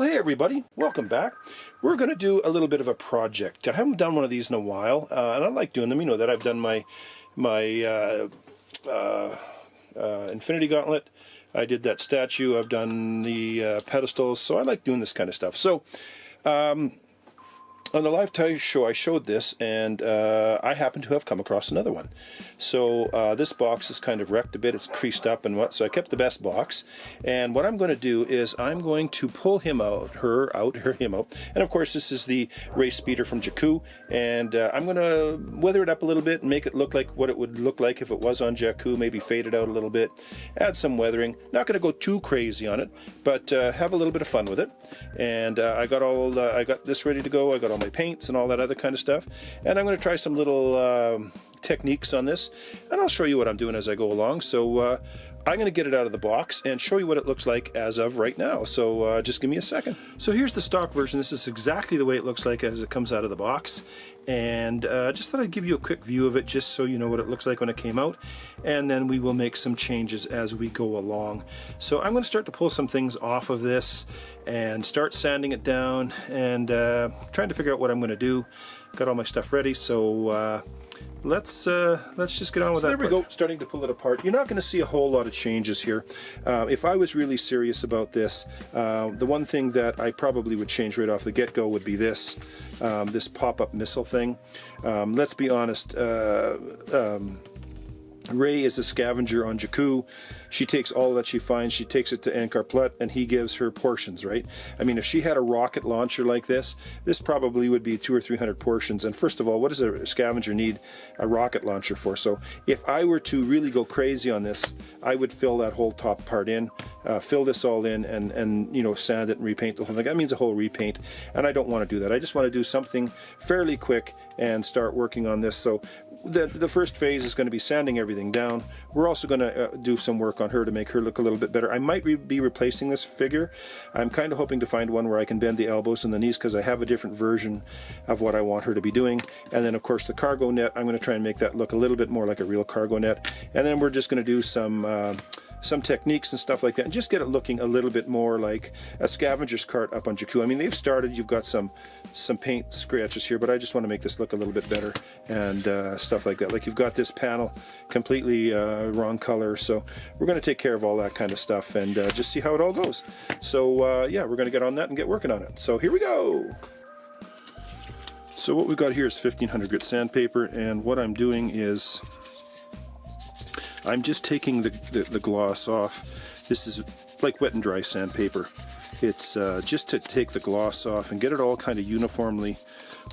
Well, hey everybody, welcome back. We're going to do a little bit of a project. I haven't done one of these in a while, and I like doing them. You know that I've done my Infinity Gauntlet. I did that statue. I've done the pedestals, so I like doing this kind of stuff. So, on the live show I showed this, and I happen to have come across another one. So this box is kind of wrecked a bit, it's creased up and what, so I kept the best box, and what I'm going to do is I'm going to pull him out, him out, and of course this is the race speeder from Jakku, and I'm going to weather it up a little bit and make it look like what it would look like if it was on Jakku, maybe fade it out a little bit, add some weathering, not going to go too crazy on it, but have a little bit of fun with it. And I got this ready to go, I got all my paints and all that other kind of stuff, and I'm going to try some little techniques on this, and I'll show you what I'm doing as I go along. So I'm going to get it out of the box and show you what it looks like as of right now. So just give me a second. So here's the stock version. This is exactly the way it looks like as it comes out of the box, and just thought I'd give you a quick view of it just so you know what it looks like when it came out, and then we will make some changes as we go along. So I'm going to start to pull some things off of this and start sanding it down and trying to figure out what I'm going to do. Got all my stuff ready, so let's just get on with that. There we go, starting to pull it apart. You're not going to see a whole lot of changes here. If I was really serious about this, the one thing that I probably would change right off the get-go would be this pop-up missile thing. Let's be honest, Rey is a scavenger on Jakku. She takes all that she finds, she takes it to Ankar Plut, and he gives her portions, right? I mean, if she had a rocket launcher like this probably would be 200 or 300 portions. And first of all, what does a scavenger need a rocket launcher for? So if I were to really go crazy on this, I would fill that whole top part in, fill this all in, and you know, sand it and repaint the whole thing. That means a whole repaint, and I don't want to do that. I just want to do something fairly quick and start working on this. So the first phase is going to be sanding everything down. We're also going to do some work on her to make her look a little bit better. I might be replacing this figure. I'm kind of hoping to find one where I can bend the elbows and the knees, because I have a different version of what I want her to be doing. And then of course the cargo net, I'm going to try and make that look a little bit more like a real cargo net. And then we're just going to do some techniques and stuff like that, and just get it looking a little bit more like a scavenger's cart up on Jakku. I mean, they've started, you've got some paint scratches here, but I just want to make this look a little bit better and stuff like that. Like you've got this panel completely wrong color, so we're going to take care of all that kind of stuff and just see how it all goes. So yeah, we're going to get on that and get working on it. So here we go. So what we've got here is 1500 grit sandpaper, and what I'm doing is I'm just taking the gloss off. This is like wet and dry sandpaper. It's just to take the gloss off and get it all kind of uniformly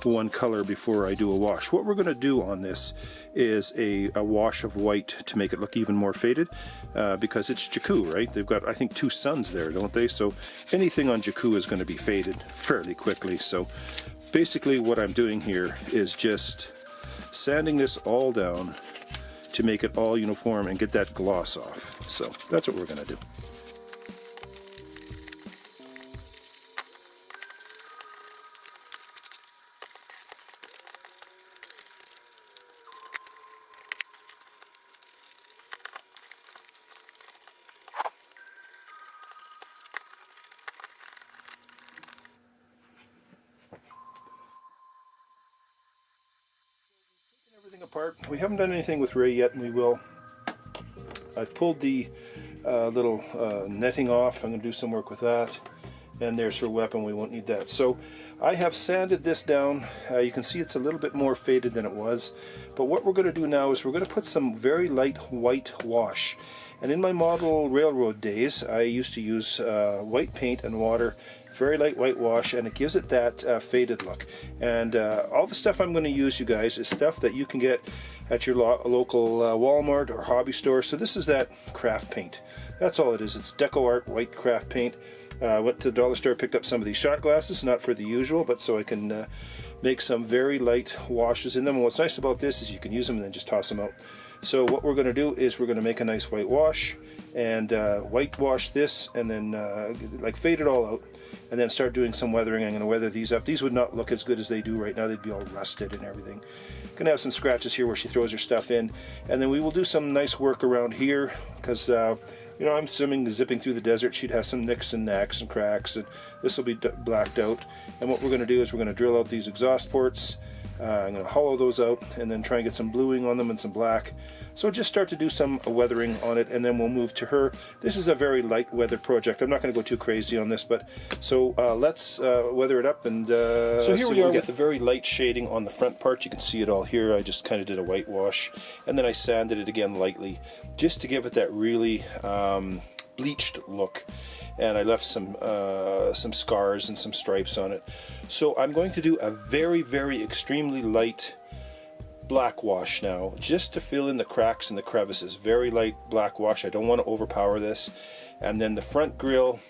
one color before I do a wash. What we're going to do on this is a wash of white to make it look even more faded, because it's Jakku, right? They've got, I think, 2 suns there, don't they? So anything on Jakku is going to be faded fairly quickly. So basically what I'm doing here is just sanding this all down to make it all uniform and get that gloss off. So that's what we're going to do. Everything apart. We haven't done anything with Rey yet, and we will. I've pulled the little netting off. I'm going to do some work with that, and there's her weapon. We won't need that. So I have sanded this down. You can see it's a little bit more faded than it was, but what we're going to do now is we're going to put some very light white wash. And in my model railroad days, I used to use white paint and water, very light white wash, and it gives it that faded look. And all the stuff I'm going to use, you guys, is stuff that you can get at your local Walmart or hobby store. So this is that craft paint. That's all it is. It's Deco Art white craft paint. Went to the dollar store, picked up some of these shot glasses, not for the usual, but so I can make some very light washes in them. And what's nice about this is you can use them and then just toss them out. So what we're going to do is we're going to make a nice white wash and whitewash this, and then like fade it all out, and then start doing some weathering. I'm going to weather these up. These would not look as good as they do right now. They'd be all rusted and everything. Going to have some scratches here where she throws her stuff in, and then we will do some nice work around here, because You know, I'm assuming zipping through the desert, she'd have some nicks and knacks and cracks, and this will be blacked out. And what we're going to do is we're going to drill out these exhaust ports. I'm going to hollow those out and then try and get some bluing on them and some black. So just start to do some weathering on it, and then we'll move to her. This is a very light weather project. I'm not going to go too crazy on this, but so let's weather it up. And so here we are with the very light shading on the front part. You can see it all here. I just kind of did a whitewash, and then I sanded it again lightly, just to give it that really bleached look. And I left some scars and some stripes on it. So I'm going to do a very, very extremely light black wash now, just to fill in the cracks and the crevices. Very light black wash. I don't want to overpower this. And then the front grille,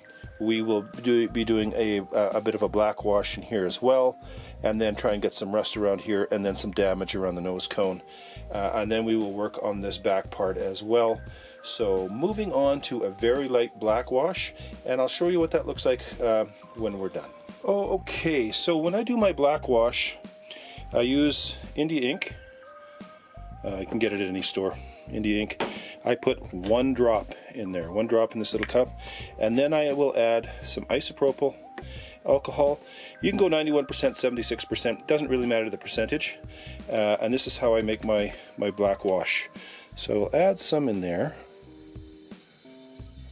we will be doing a bit of a black wash in here as well, and then try and get some rust around here, and then some damage around the nose cone. And then we will work on this back part as well. So moving on to a very light black wash, and I'll show you what that looks like when we're done. Oh, okay, so when I do my black wash, I use India ink. You can get it at any store, India ink. I put 1 drop in there, 1 drop in this little cup, and then I will add some isopropyl alcohol. You can go 91%, 76%, doesn't really matter the percentage. And this is how I make my black wash. So I'll add some in there.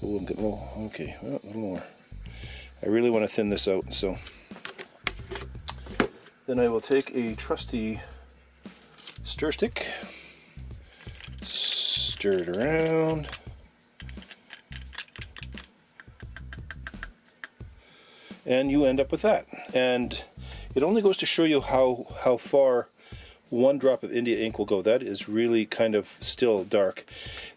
Oh, I'm getting a little, okay, well, a little more. I really want to thin this out, so then I will take a trusty stir stick, stir it around, and you end up with that. And it only goes to show you how far 1 drop of India ink will go. That is really kind of still dark.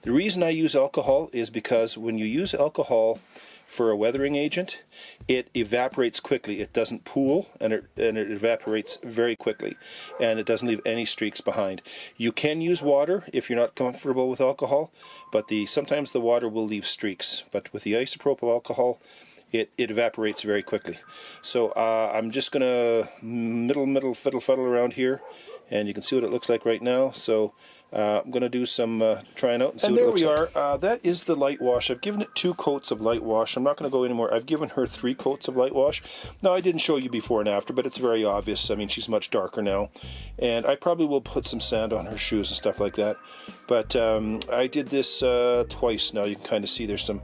The reason I use alcohol is because when you use alcohol for a weathering agent, it evaporates quickly. It doesn't pool, and it evaporates very quickly, and it doesn't leave any streaks behind. You can use water if you're not comfortable with alcohol, but sometimes the water will leave streaks. But with the isopropyl alcohol, it evaporates very quickly. So I'm just gonna middle fiddle around here, and you can see what it looks like right now. So I'm going to do some trying out and see what it looks like. And there we are. That is the light wash. I've given it 2 coats of light wash. I'm not going to go anymore. I've given her 3 coats of light wash. Now, I didn't show you before and after, but it's very obvious. I mean, she's much darker now. And I probably will put some sand on her shoes and stuff like that. But I did this twice now. You can kind of see there's some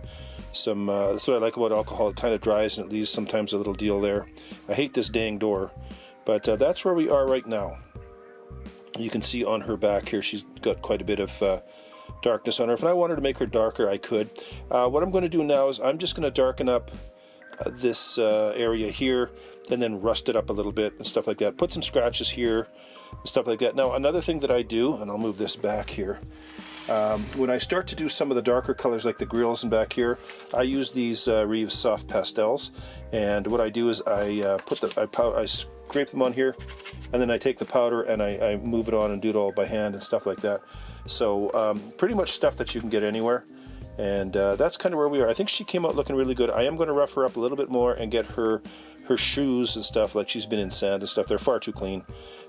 that's what I like about alcohol. It kind of dries and it leaves sometimes a little deal there. I hate this dang door. But that's where we are right now. You can see on her back here, she's got quite a bit of darkness on her. If I wanted to make her darker, I could. What I'm going to do now is I'm just going to darken up this area here, and then rust it up a little bit and stuff like that. Put some scratches here and stuff like that. Now, another thing that I do, and I'll move this back here, when I start to do some of the darker colors like the grills and back here, I use these Reeves soft pastels, and what I do is I scrape them on here, and then I take the powder and I move it on and do it all by hand and stuff like that. So pretty much stuff that you can get anywhere, and that's kind of where we are. I think she came out looking really good. I am going to rough her up a little bit more and get her shoes and stuff, like she's been in sand and stuff. They're far too clean,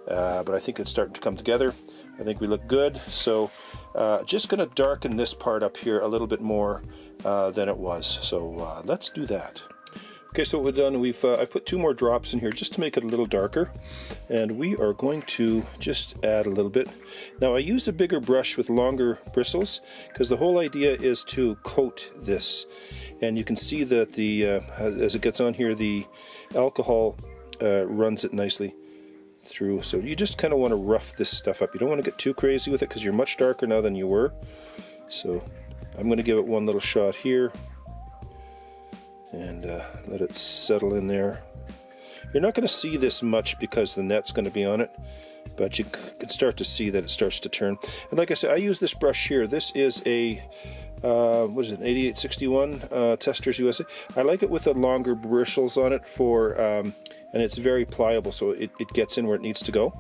but I think it's starting to come together. I think we look good. So just going to darken this part up here a little bit more than it was. So let's do that. Okay, so what we've done, I put 2 more drops in here just to make it a little darker, and we are going to just add a little bit. Now, I use a bigger brush with longer bristles because the whole idea is to coat this, and you can see that as it gets on here, the alcohol runs it nicely through. So you just kind of want to rough this stuff up. You don't want to get too crazy with it because you're much darker now than you were. So I'm going to give it 1 little shot here. And let it settle in there. You're not going to see this much because the net's going to be on it, but you can start to see that it starts to turn. And like I said, I use this brush here. This is a what is it, 8861 Testers USA. I like it with the longer bristles on it and it's very pliable, so it gets in where it needs to go.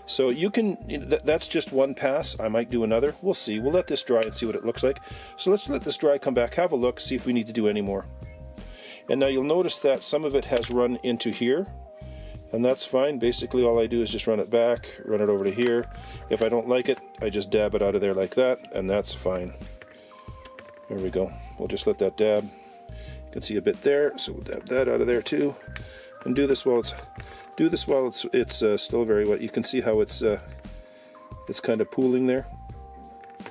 So you can, that's just 1 pass. I might do another. We'll see. We'll let this dry and see what it looks like. So let's let this dry, come back, have a look, see if we need to do any more. And now you'll notice that some of it has run into here, and that's fine. Basically all I do is just run it back, run it over to here. If I don't like it, I just dab it out of there like that, and that's fine. There we go. We'll just let that dab. You can see a bit there, so we'll dab that out of there too, and do this while it's still very wet. You can see how it's kind of pooling there,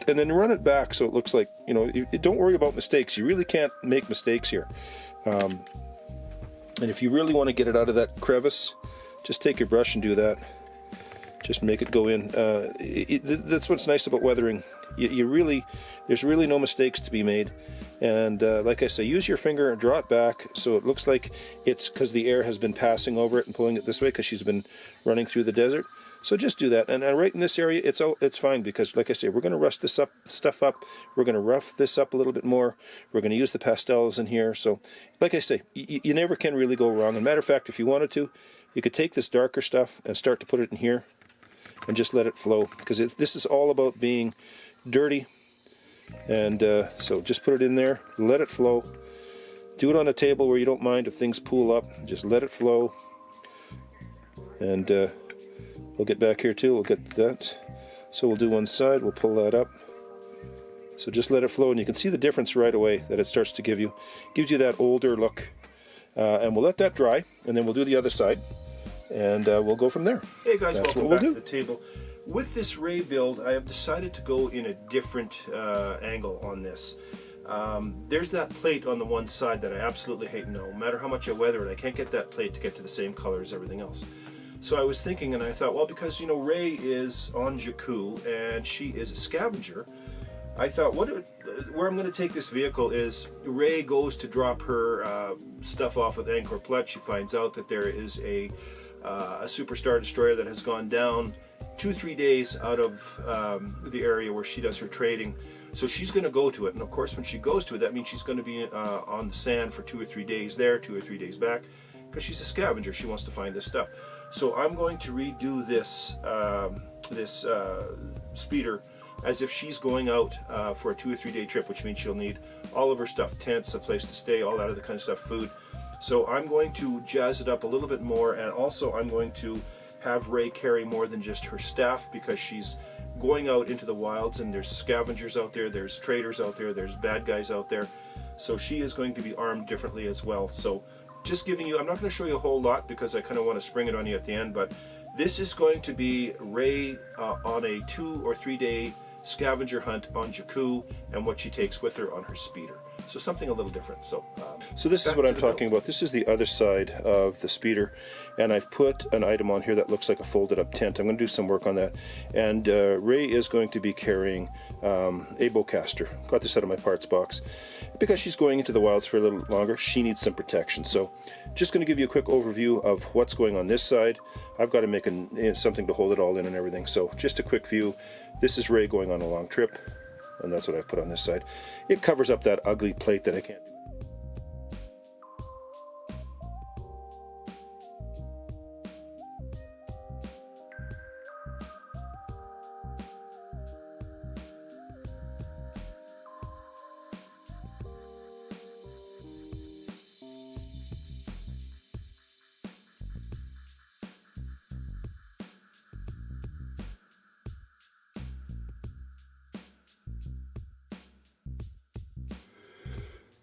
and then run it back so it looks like, you know, don't worry about mistakes. You really can't make mistakes here. And if you really want to get it out of that crevice, just take your brush and do that. Just make it go in. That's what's nice about weathering. There's really no mistakes to be made. And like I say, use your finger and draw it back so it looks like it's because the air has been passing over it and pulling it this way because she's been running through the desert. So just do that. And right in this area, it's fine because, like I say, we're going to rust this stuff up. We're going to rough this up a little bit more. We're going to use the pastels in here. So, like I say, you never can really go wrong. As a matter of fact, if you wanted to, you could take this darker stuff and start to put it in here and just let it flow, because this is all about being dirty. And so just put it in there, let it flow. Do it on a table where you don't mind if things pool up. Just let it flow. And we'll get back here too, we'll get that. So we'll do one side, we'll pull that up. So just let it flow, and you can see the difference right away that it starts to give you. Gives you that older look. And we'll let that dry, and then we'll do the other side, and we'll go from there. Hey guys, welcome back to the table. With this Ray build, I have decided to go in a different angle on this. There's that plate on the one side that I absolutely hate. No matter how much I weather it, I can't get that plate to get to the same color as everything else. So I was thinking, and I thought, well, because, you know, Ray is on Jakku and she is a scavenger, I thought, where I'm going to take this vehicle is, Ray goes to drop her stuff off with Angkor Plet. She finds out that there is a superstar destroyer that has gone down 2-3 days out of the area where she does her trading. So she's going to go to it, and of course when she goes to it, that means she's going to be on the sand for 2 or 3 days there, 2 or 3 days back, because she's a scavenger. She wants to find this stuff. So I'm going to redo this speeder as if she's going out for a 2 or 3 day trip, which means she'll need all of her stuff, tents, a place to stay, all that other kind of stuff, food. So I'm going to jazz it up a little bit more, and also I'm going to have Ray carry more than just her staff, because she's going out into the wilds and there's scavengers out there, there's traders out there, there's bad guys out there. So she is going to be armed differently as well. So just giving you, I'm not going to show you a whole lot because I kind of want to spring it on you at the end, but this is going to be Ray on a 2 or 3 day scavenger hunt on Jakku, and what she takes with her on her speeder. So something a little different. So this is what I'm talking about. This is the other side of the speeder, and I've put an item on here that looks like a folded up tent. I'm going to do some work on that, and Ray is going to be carrying a bowcaster. Got this out of my parts box because she's going into the wilds for a little longer. She needs some protection. So just going to give you a quick overview of what's going on this side. I've got to make something to hold it all in and everything. So just a quick view. This is Ray going on a long trip, and that's what I've put on this side. It covers up that ugly plate that I can't do.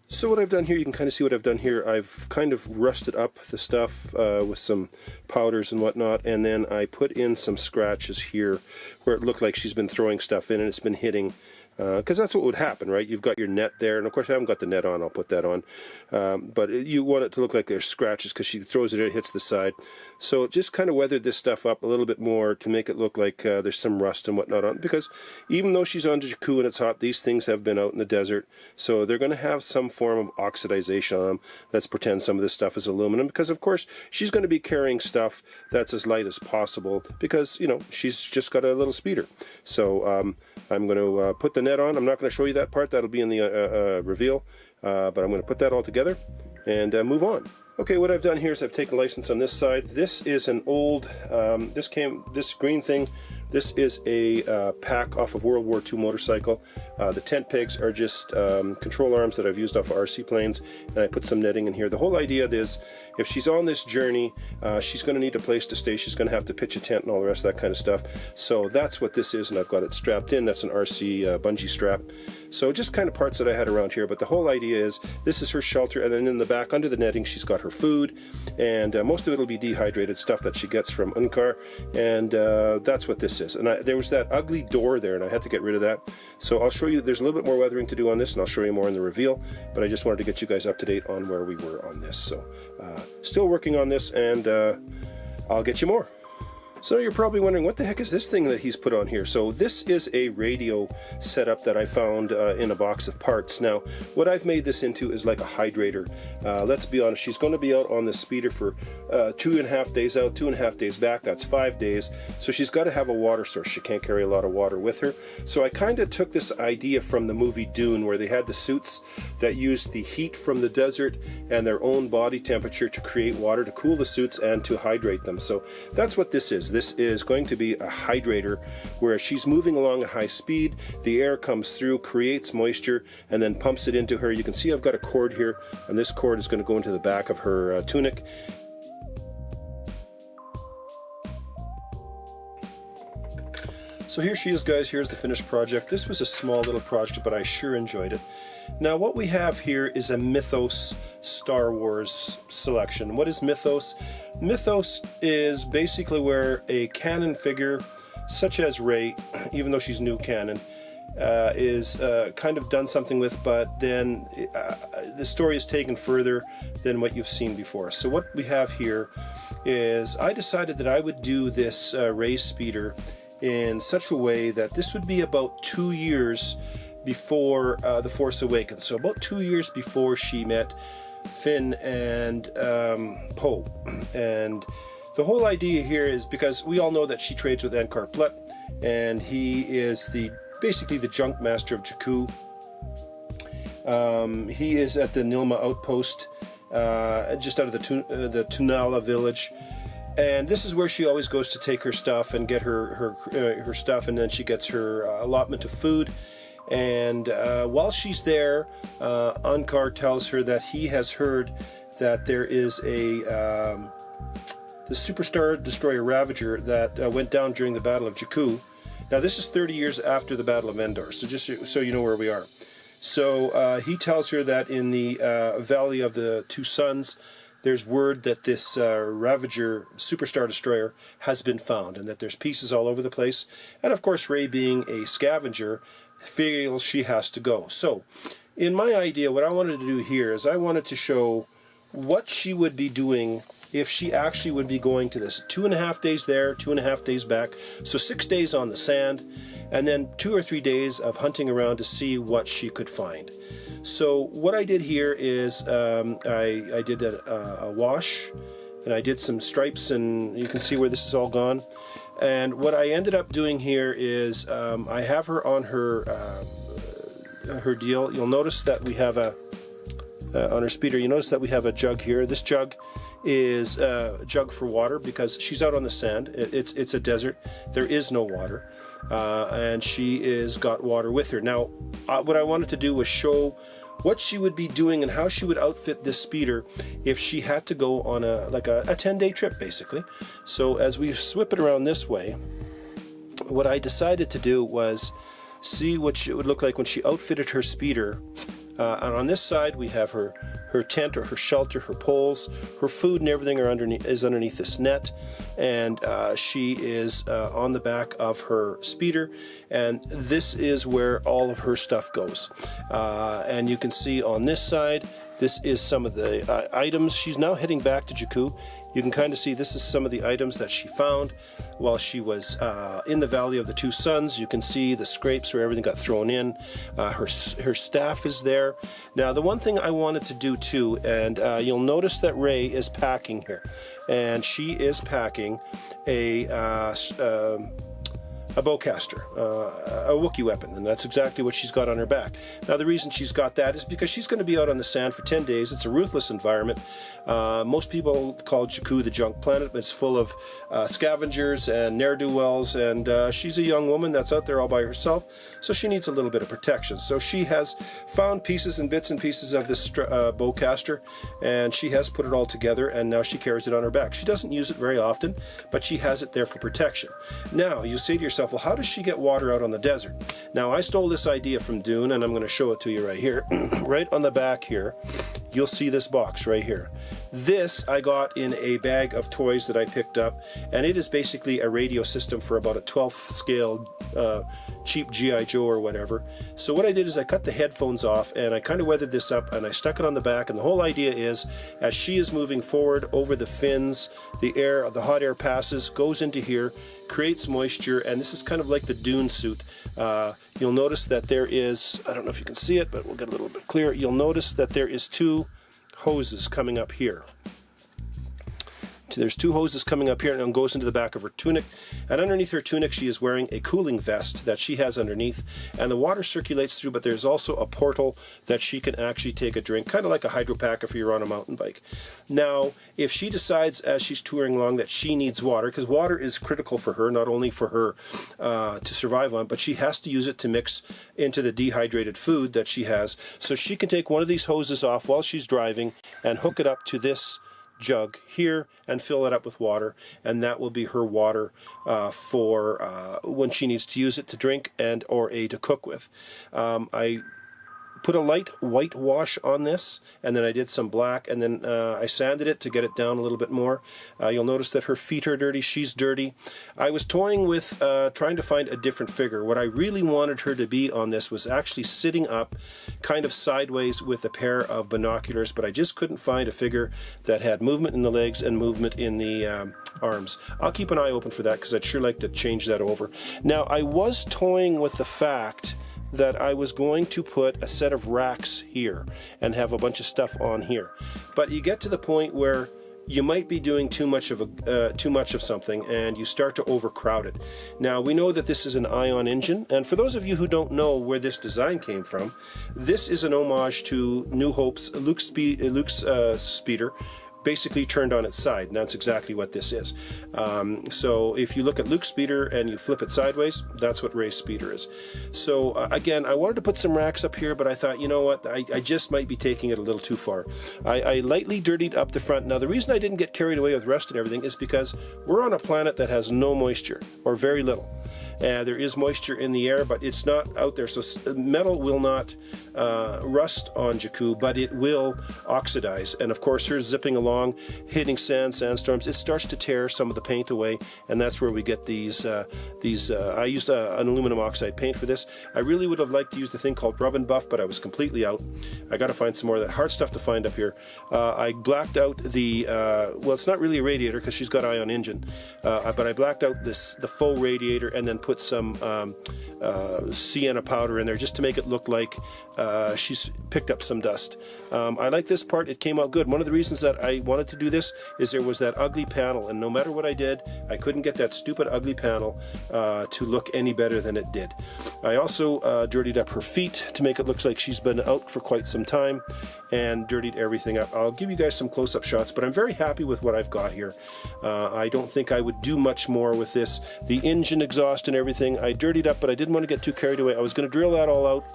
So what I've done here, you can kind of see what I've done here. I've kind of rusted up the stuff with some powders and whatnot, and then I put in some scratches here where it looked like she's been throwing stuff in and it's been hitting, because that's what would happen, right? You've got your net there, and of course I haven't got the net on, I'll put that on, but you want it to look like there's scratches because she throws it in, it hits the side. So just kind of weathered this stuff up a little bit more to make it look like there's some rust and whatnot on it, because even though she's on Jakku and it's hot, these things have been out in the desert, so they're going to have some form of oxidization on them. Let's pretend some of this stuff is aluminum, because of course she's going to be carrying stuff that's as light as possible, because, you know, she's just got a little speeder. So I'm going to put the net on. I'm not going to show you that part, that'll be in the reveal, but I'm going to put that all together and move on. Okay, what I've done here is I've taken license on this side. This is an old, this green thing, this is a pack off of World War II motorcycle. The tent pegs are just control arms that I've used off of RC planes, and I put some netting in here. The whole idea is if she's on this journey, she's going to need a place to stay. She's going to have to pitch a tent and all the rest of that kind of stuff. So that's what this is, and I've got it strapped in. That's an RC bungee strap. So just kind of parts that I had around here, but the whole idea is this is her shelter, and then in the back under the netting she's got her food, and most of it will be dehydrated stuff that she gets from Unkar, and that's what this is. And there was that ugly door there, and I had to get rid of that. So I'll show you, there's a little bit more weathering to do on this, and I'll show you more in the reveal, but I just wanted to get you guys up to date on where we were on this. So still working on this, and I'll get you more. So you're probably wondering, what the heck is this thing that he's put on here? So this is a radio setup that I found in a box of parts. Now, what I've made this into is like a hydrator. Let's be honest, she's going to be out on the speeder for 2.5 days out, 2.5 days back. That's 5 days. So she's got to have a water source. She can't carry a lot of water with her. So I kind of took this idea from the movie Dune, where they had the suits that used the heat from the desert and their own body temperature to create water, to cool the suits and to hydrate them. So that's what this is. This is going to be a hydrator, where she's moving along at high speed, the air comes through, creates moisture, and then pumps it into her. You can see I've got a cord here, and this cord is going to go into the back of her tunic. So here she is, guys. Here's the finished project. This was a small little project, but I sure enjoyed it. Now what we have here is a Mythos Star Wars selection. What is Mythos? Mythos is basically where a canon figure, such as Rey, even though she's new canon, is kind of done something with, but then the story is taken further than what you've seen before. So what we have here is, I decided that I would do this Rey speeder in such a way that this would be about 2 years before The Force Awakens. So about 2 years before she met Finn and Poe. And the whole idea here is because we all know that she trades with Ankar Plutt, and he is basically the junk master of Jakku. He is at the Nilma outpost, just out of the Tunala village. And this is where she always goes to take her stuff and get her stuff, and then she gets her allotment of food. And while she's there, Unkar tells her that he has heard that there is the Superstar Destroyer Ravager that went down during the Battle of Jakku. Now this is 30 years after the Battle of Endor, so just so you know where we are. So he tells her that in the Valley of the Two Suns, there's word that this Ravager Superstar Destroyer has been found, and that there's pieces all over the place. And of course, Rey, being a scavenger, feels she has to go. So in my idea, what I wanted to do here is I wanted to show what she would be doing if she actually would be going to this. 2.5 days there, 2.5 days back, so 6 days on the sand, and then 2 or 3 days of hunting around to see what she could find. So what I did here is I did a wash, and I did some stripes, and you can see where this is all gone. And what I ended up doing here is I have her on her deal. You'll notice that we have on her speeder, you notice that we have a jug here. This jug is a jug for water because she's out on the sand. It's a desert. There is no water. And she is got water with her. Now, what I wanted to do was show what she would be doing and how she would outfit this speeder if she had to go on a 10-day trip, basically. So as we whip it around this way, what I decided to do was see what it would look like when she outfitted her speeder. And on this side we have her tent or her shelter, her poles, her food and everything is underneath this net, and she is on the back of her speeder, and this is where all of her stuff goes. And you can see on this side, this is some of the items. She's now heading back to Jakku. You can kind of see this is some of the items that she found while she was in the Valley of the Two Suns. You can see the scrapes where everything got thrown in. Her staff is there. Now, the one thing I wanted to do too, and you'll notice that Rey is packing here, and she is packing a a bowcaster, a Wookiee weapon, and that's exactly what she's got on her back. Now the reason she's got that is because she's going to be out on the sand for 10 days. It's a ruthless environment. Most people call Jakku the junk planet, but it's full of scavengers and ne'er-do-wells, and she's a young woman that's out there all by herself, so she needs a little bit of protection. So she has found pieces and bits and pieces of this bowcaster, and she has put it all together, and now she carries it on her back. She doesn't use it very often, but she has it there for protection. Now you say to yourself, well, how does she get water out on the desert? Now I stole this idea from Dune, and I'm going to show it to you right here. Right on the back here, you'll see this box right here. This I got in a bag of toys that I picked up, and it is basically a radio system for about a 12th scale cheap G.I. Joe or whatever. So what I did is I cut the headphones off, and I kind of weathered this up, and I stuck it on the back, and the whole idea is, as she is moving forward over the fins, the hot air passes, goes into here, creates moisture, and this is kind of like the Dune suit. You'll notice that there is, I don't know if you can see it, but we'll get a little bit clearer. You'll notice that there is two hoses coming up here. There's two hoses coming up here, and it goes into the back of her tunic, and underneath her tunic she is wearing a cooling vest that she has underneath, and the water circulates through, but there's also a portal that she can actually take a drink, kind of like a hydro pack if you're on a mountain bike. Now if she decides as she's touring along that she needs water, because water is critical for her, not only for her to survive on, but she has to use it to mix into the dehydrated food that she has, so she can take one of these hoses off while she's driving and hook it up to this jug here and fill it up with water, and that will be her water for when she needs to use it to drink and or to cook with. I put a light white wash on this, and then I did some black, and then I sanded it to get it down a little bit more. You'll notice that her feet are dirty, she's dirty. I was toying with trying to find a different figure. What I really wanted her to be on this was actually sitting up kind of sideways with a pair of binoculars, but I just couldn't find a figure that had movement in the legs and movement in the arms. I'll keep an eye open for that, because I'd sure like to change that over. Now I was toying with the fact that I was going to put a set of racks here and have a bunch of stuff on here, but you get to the point where you might be doing too much of something, and you start to overcrowd it. Now we know that this is an ion engine, and for those of you who don't know where this design came from, this is an homage to New Hope's Luke's speeder, basically turned on its side, and that's exactly what this is. So if you look at Luke's speeder and you flip it sideways, that's what Rey's speeder is. So again, I wanted to put some racks up here, but I thought, you know what, I just might be taking it a little too far. I lightly dirtied up the front. Now the reason I didn't get carried away with rust and everything is because we're on a planet that has no moisture, or very little. There is moisture in the air, but it's not out there, so metal will not rust on Jakku, but it will oxidize. And of course, her zipping along, hitting sandstorms, it starts to tear some of the paint away, and that's where we get these. I used an aluminum oxide paint for this. I really would have liked to use the thing called Rub and Buff, but I was completely out. I got to find some more of that hard stuff to find up here. I blacked out the well, it's not really a radiator because she's got ion engine, but I blacked out the faux radiator and then put some sienna powder in there just to make it look like she's picked up some dust. I like this part. It came out good. One of the reasons that I wanted to do this is there was that ugly panel, and no matter what I did, I couldn't get that stupid ugly panel to look any better than it did. I also dirtied up her feet to make it look like she's been out for quite some time, and dirtied everything up. I'll give you guys some close-up shots, but I'm very happy with what I've got here. I don't think I would do much more with this. The engine exhaust and everything I dirtied up, but I didn't want to get too carried away. I was going to drill that all out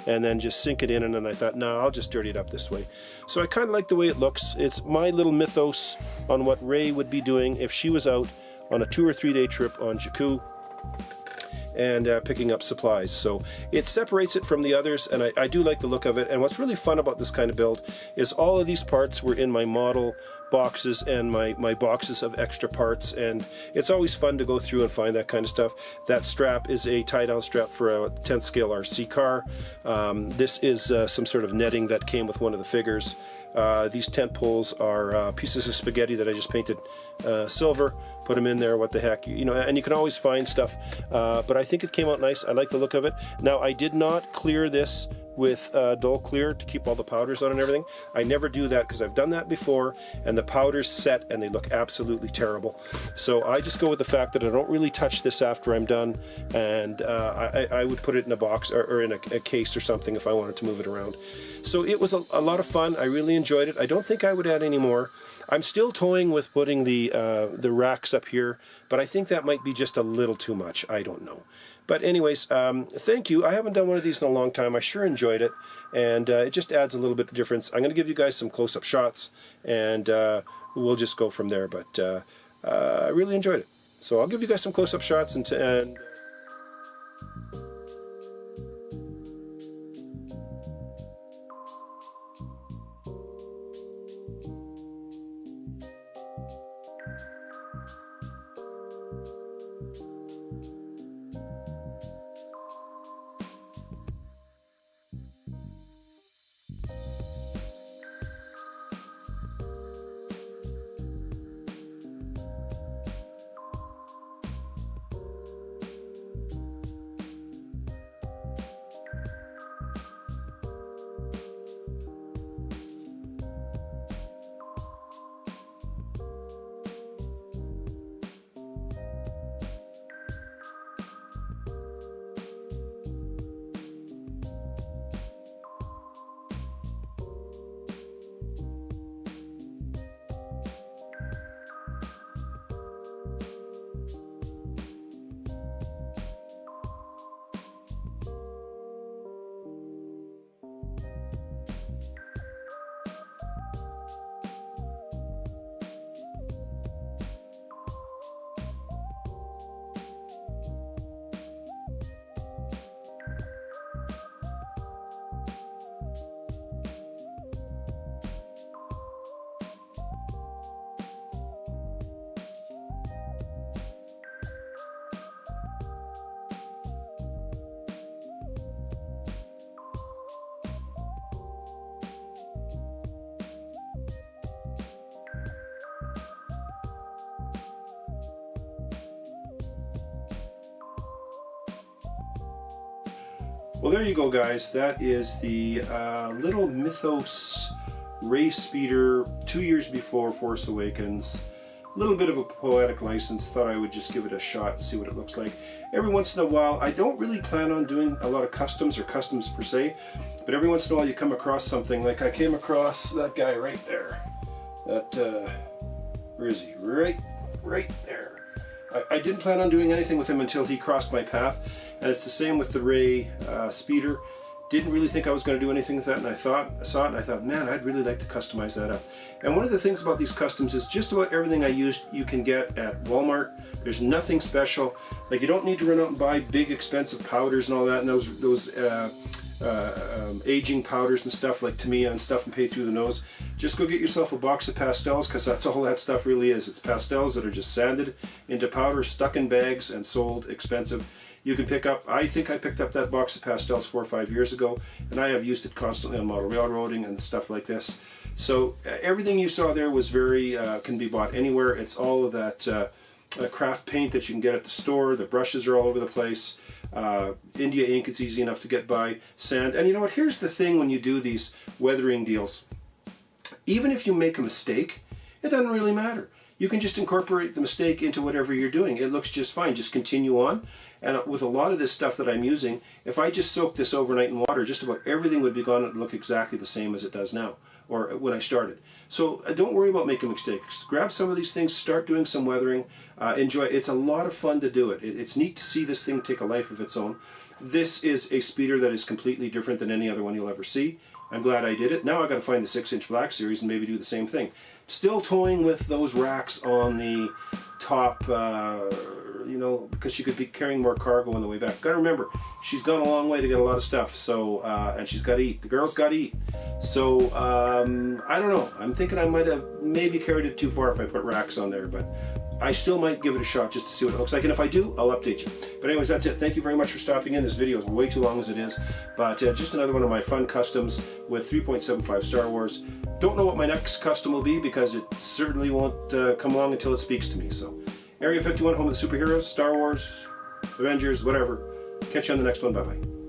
and then just sink it in, and then I thought, no, I'll just dirty it up this way. So I kind of like the way it looks. It's my little mythos on what Rey would be doing if she was out on a 2 or 3 day trip on Jakku and picking up supplies. So it separates it from the others, and I do like the look of it. And what's really fun about this kind of build is all of these parts were in my model boxes and my boxes of extra parts, and it's always fun to go through and find that kind of stuff. That strap is a tie-down strap for a 10th scale RC car. This is some sort of netting that came with one of the figures. These tent poles are pieces of spaghetti that I just painted silver, put them in there, what the heck, you know, and you can always find stuff, but I think it came out nice. I like the look of it. Now I did not clear this with dull clear to keep all the powders on and everything. I never do that because I've done that before and the powders set and they look absolutely terrible. So I just go with the fact that I don't really touch this after I'm done, and I would put it in a box or in a case or something if I wanted to move it around. So it was a lot of fun. I really enjoyed it. I don't think I would add any more. I'm still toying with putting the racks up here, but I think that might be just a little too much. I don't know. But anyways, thank you. I haven't done one of these in a long time. I sure enjoyed it, and it just adds a little bit of difference. I'm going to give you guys some close-up shots, and we'll just go from there. But I really enjoyed it. So I'll give you guys some close-up shots and well, there you go, guys. That is the little Mythos race speeder 2 years before Force Awakens. A little bit of a poetic license. Thought I would just give it a shot and see what it looks like. Every once in a while, I don't really plan on doing a lot of customs or customs per se, but every once in a while you come across something. Like I came across that guy right there. That, where is he? Right there. I didn't plan on doing anything with him until he crossed my path, and it's the same with the Ray speeder. Didn't really think I was going to do anything with that, and I saw it and I thought, man, I'd really like to customize that up. And one of the things about these customs is just about everything I used you can get at Walmart. There's nothing special. Like, you don't need to run out and buy big expensive powders and all that, and those aging powders and stuff like Tamiya and stuff and pay through the nose. Just go get yourself a box of pastels, because that's all that stuff really is. It's pastels that are just sanded into powder, stuck in bags and sold expensive. You can pick up, I think I picked up that box of pastels 4 or 5 years ago, and I have used it constantly on model railroading and stuff like this. So everything you saw there was very, can be bought anywhere. It's all of that craft paint that you can get at the store. The brushes are all over the place. India ink is easy enough to get by. Sand. And you know what, here's the thing when you do these weathering deals. Even if you make a mistake, it doesn't really matter. You can just incorporate the mistake into whatever you're doing. It looks just fine. Just continue on. And with a lot of this stuff that I'm using, if I just soaked this overnight in water, just about everything would be gone and look exactly the same as it does now, or when I started. So don't worry about making mistakes. Grab some of these things, start doing some weathering, enjoy it. It's a lot of fun to do it. It's neat to see this thing take a life of its own. This is a speeder that is completely different than any other one you'll ever see. I'm glad I did it. Now I've got to find the 6-inch Black Series and maybe do the same thing. Still toying with those racks on the top, you know, because she could be carrying more cargo on the way back. Got to remember, she's gone a long way to get a lot of stuff, so, and she's got to eat. The girl's got to eat. So, I don't know. I'm thinking I might have maybe carried it too far if I put racks on there, but I still might give it a shot just to see what it looks like, and if I do, I'll update you. But anyways, that's it. Thank you very much for stopping in. This video is way too long as it is, but just another one of my fun customs with 3.75 Star Wars. Don't know what my next custom will be, because it certainly won't come along until it speaks to me. So, Area 51, home of the superheroes, Star Wars, Avengers, whatever. Catch you on the next one. Bye-bye.